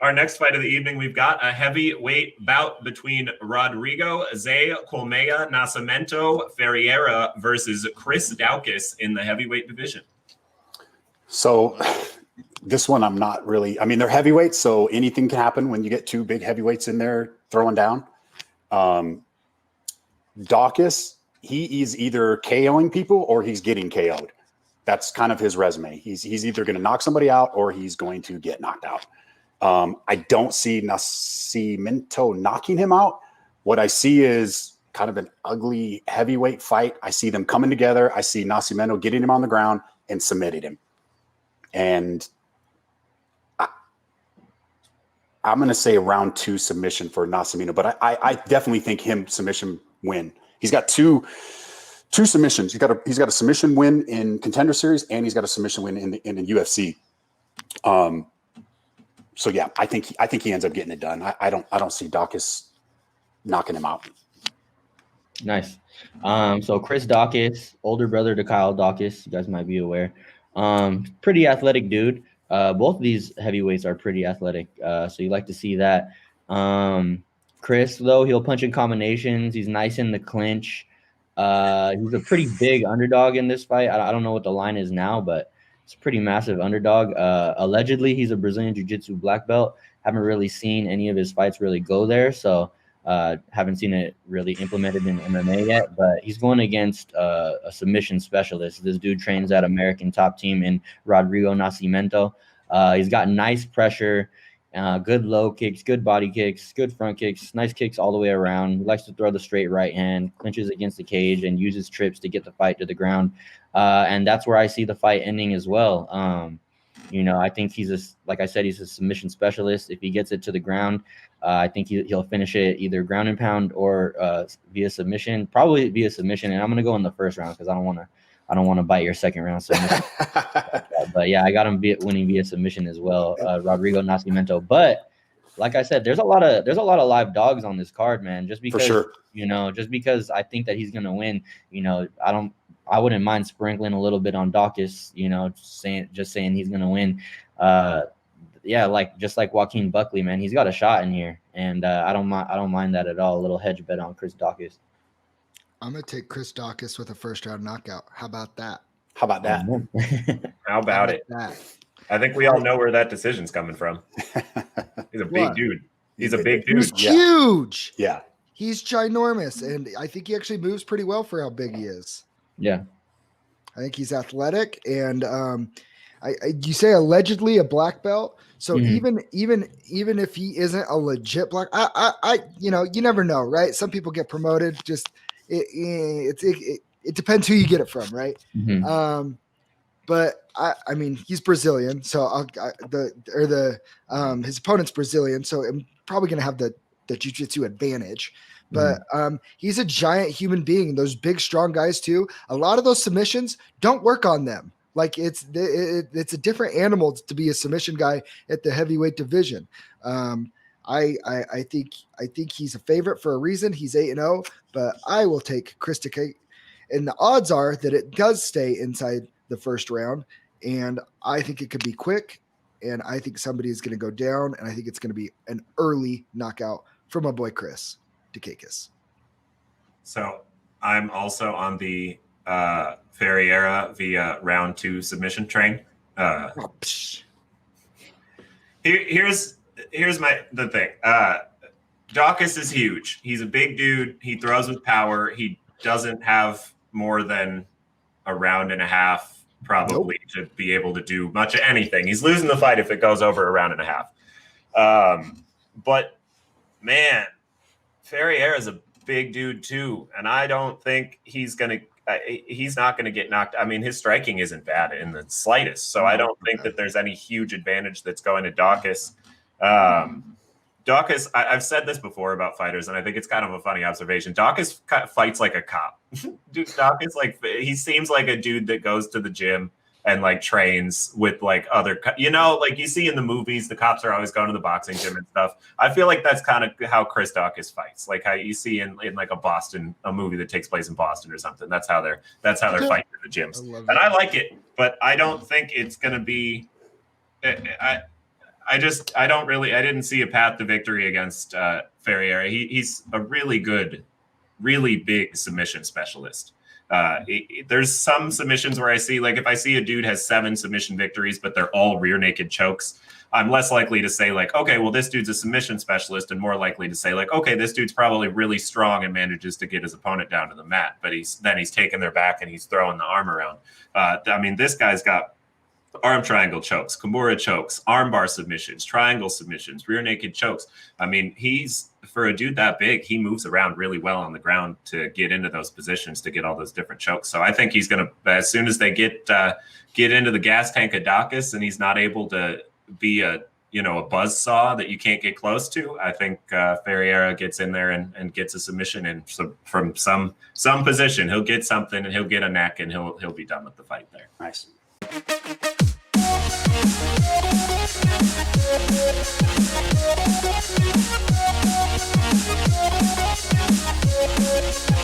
Our next fight of the evening, we've got a heavyweight bout between Rodrigo, Colmeia, Nascimento, Ferreira versus Chris Daukas in the heavyweight division. So this one I'm not really – I mean, they're heavyweights, so anything can happen when you get two big heavyweights in there throwing down. Daukas, he is either KOing people or he's getting KO'd. That's kind of his resume. He's either going to knock somebody out or he's going to get knocked out. I don't see Nascimento knocking him out. What I see is kind of an ugly heavyweight fight. I see them coming together. I see Nascimento getting him on the ground and submitting him. And I'm going to say a round 2 submission for Nascimento, but I definitely think him submission win. He's got two submissions. He's got a submission win in Contender Series, and he's got a submission win in the UFC. So yeah, I think he ends up getting it done. I don't see Daukas knocking him out. Nice. So Chris Daukas, older brother to Kyle Daukas, you guys might be aware. Pretty athletic dude. Both of these heavyweights are pretty athletic. So you like to see that. Chris, though, he'll punch in combinations. He's nice in the clinch. He's a pretty big underdog in this fight. I don't know what the line is now, but it's a pretty massive underdog. Allegedly, he's a Brazilian Jiu-Jitsu black belt. Haven't really seen any of his fights really go there, so haven't seen it really implemented in MMA yet. But he's going against a submission specialist. This dude trains at American Top Team in Rodrigo Nascimento. He's got nice pressure, good low kicks, good body kicks, good front kicks, nice kicks all the way around. He likes to throw the straight right hand, clinches against the cage, and uses trips to get the fight to the ground. And that's where I see the fight ending as well. I think like I said, he's a submission specialist. If he gets it to the ground, I think he'll finish it either ground and pound or via submission, probably via submission. And I'm going to go in the first round because I don't want to bite your second round submission. But yeah, I got him winning via submission as well, Rodrigo Nascimento. But like I said, there's a lot of live dogs on this card, man. Just because, for sure. Just because I think that he's going to win, I wouldn't mind sprinkling a little bit on Daukas, just saying he's going to win. Just like Joaquin Buckley, man, he's got a shot in here, and I don't mind that at all. A little hedge bet on Chris Daukas. I'm going to take Chris Daukas with a first-round knockout. How about that? How about it? I think we all know where that decision's coming from. He's a big dude. He's a big dude. He's huge. Yeah. He's ginormous, and I think he actually moves pretty well for how big he is. Yeah. I think he's athletic, and you say allegedly a black belt. So even if he isn't a legit black, you never know, right? Some people get promoted. Just it depends who you get it from, right? Mm-hmm. But I mean, he's Brazilian, so his opponent's Brazilian, so I'm probably gonna have the jiu-jitsu advantage. But he's a giant human being. Those big, strong guys too. A lot of those submissions don't work on them. Like it's a different animal to be a submission guy at the heavyweight division. I think he's a favorite for a reason. He's 8-0, but I will take Chris Daukas. And the odds are that it does stay inside the first round. And I think it could be quick. And I think somebody is going to go down. And I think it's going to be an early knockout for my boy Chris Daukas. So I'm also on the Ferreira via round 2 submission train. Here's the thing. Daukas is huge. He's a big dude. He throws with power. He doesn't have more than a round and a half probably to be able to do much of anything. He's losing the fight if it goes over a round and a half. But man, Ferreira is a big dude too, and I don't think he's not gonna get knocked. I mean, his striking isn't bad in the slightest, so I don't think that there's any huge advantage that's going to Daukas. Daukas, I've said this before about fighters, and I think it's kind of a funny observation. Daukas fights like a cop. Dude, Daukas, he seems like a dude that goes to the gym and trains with other, you see in the movies, the cops are always going to the boxing gym and stuff. I feel like that's kind of how Chris Daukas fights, like how you see in a movie that takes place in Boston or something. That's how they're fighting in the gyms, and I like it, but I don't think it's going to be. I didn't see a path to victory against Ferreira. He's a really good, really big submission specialist. There's some submissions where I see, like, if I see a dude has 7 submission victories, but they're all rear naked chokes, I'm less likely to say, like, okay, well, this dude's a submission specialist, and more likely to say, like, okay, this dude's probably really strong and manages to get his opponent down to the mat, but he's taking their back and he's throwing the arm around. I mean, this guy's got arm triangle chokes, Kimura chokes, armbar submissions, triangle submissions, rear naked chokes. I mean, for a dude that big, he moves around really well on the ground to get into those positions, to get all those different chokes. So I think he's going to, as soon as they get into the gas tank of Daukas and he's not able to be a buzz saw that you can't get close to, I think Ferreira gets in there and gets a submission in. So from some position, he'll get something and he'll get a neck and he'll be done with the fight there. Nice.